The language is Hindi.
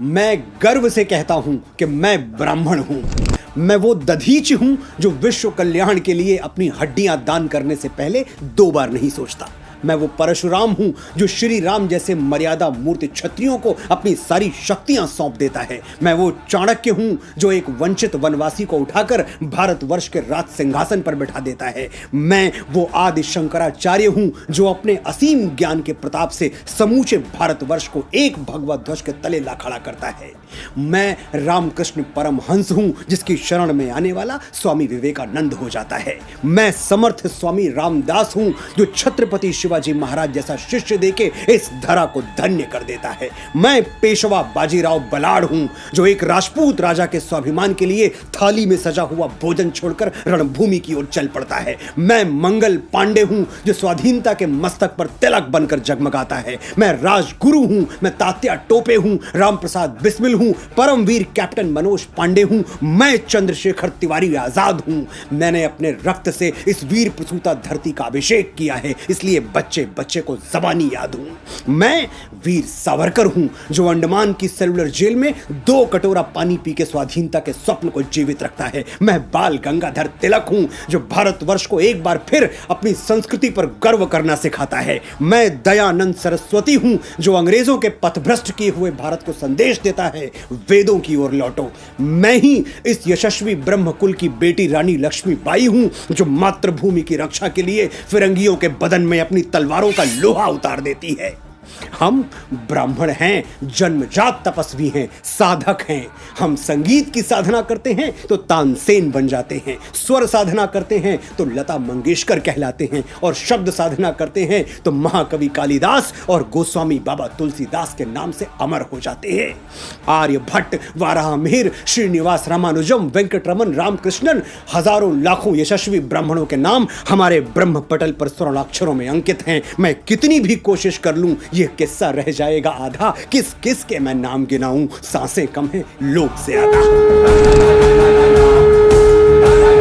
मैं गर्व से कहता हूं कि मैं ब्राह्मण हूं। मैं वो दधीच हूं जो विश्व कल्याण के लिए अपनी हड्डियां दान करने से पहले 2 बार नहीं सोचता। मैं वो परशुराम हूं जो श्री राम जैसे मर्यादा मूर्ति क्षत्रियों को अपनी सारी शक्तियां सौंप देता है। मैं वो चाणक्य हूं जो एक वंचित वनवासी को उठाकर भारतवर्ष के राज सिंहासन पर बैठा देता है। मैं वो आदि शंकराचार्य हूं जो अपने असीम ज्ञान के प्रताप से समूचे भारतवर्ष को एक भगवा ध्वज के तले ला खड़ा करता है। मैं रामकृष्ण परमहंस हूं जिसकी शरण में आने वाला स्वामी विवेकानंद हो जाता है। मैं समर्थ स्वामी रामदास हूं जो छत्रपति शिवाजी महाराज जैसा शिष्य देके इस धरा को धन्य कर देता है। मैं पेशवा बाजीराव बलाड़ हूं जो एक राजपूत राजा के स्वाभिमान के लिए थाली में सजा हुआ भोजन छोड़कर रणभूमि की ओर चल पड़ता है। मैं मंगल पांडे हूं जो स्वाधीनता के मस्तक पर तिलक बनकर जगमगाता है। मैं राजगुरु हूं, मैं तात्या टोपे हूं, रामप्रसाद बिस्मिल हूं, परमवीर कैप्टन मनोज पांडे हूं, मैं चंद्रशेखर तिवारी आजाद हूं। मैंने अपने रक्त से इस वीर प्रसूता धरती का अभिषेक किया है, इसलिए बच्चे बच्चे को जबानी याद हूं। मैं वीर सावरकर हूं जो अंडमान की सेलुलर जेल में 2 कटोरा पानी पी के स्वाधीनता के स्वप्न को जीवित रखता है। मैं बाल गंगाधर तिलक हूं जो भारतवर्ष को एक बार फिर अपनी संस्कृति पर गर्व करना सिखाता है। मैं दयानंद सरस्वती हूं जो अंग्रेजों के पथभ्रष्ट किए हुए भारत को संदेश देता है, वेदों की ओर लौटो। मैं ही इस यशस्वी ब्रह्मकुल की बेटी रानी लक्ष्मीबाई हूं जो मातृभूमि की रक्षा के लिए फिरंगियों के बदन में अपनी तलवारों का लोहा उतार देती है। हम ब्राह्मण हैं, जन्मजात तपस्वी हैं, साधक हैं। हम संगीत की साधना करते हैं तो तानसेन बन जाते हैं, स्वर साधना करते हैं तो लता मंगेशकर कहलाते हैं, और शब्द साधना करते हैं तो महाकवि कालिदास और गोस्वामी बाबा तुलसीदास के नाम से अमर हो जाते हैं। आर्यभट्ट, वाराहमिहिर, श्रीनिवास रामानुजम, वेंकटरमन, रामकृष्णन, हजारों लाखों यशस्वी ब्राह्मणों के नाम हमारे ब्रह्म पटल पर स्वर्णाक्षरों में अंकित हैं। मैं कितनी भी कोशिश कर लूं ये किस्सा रह जाएगा आधा। किस किस के मैं नाम गिनाऊं, सांसें कम हैं, लोग ज्यादा।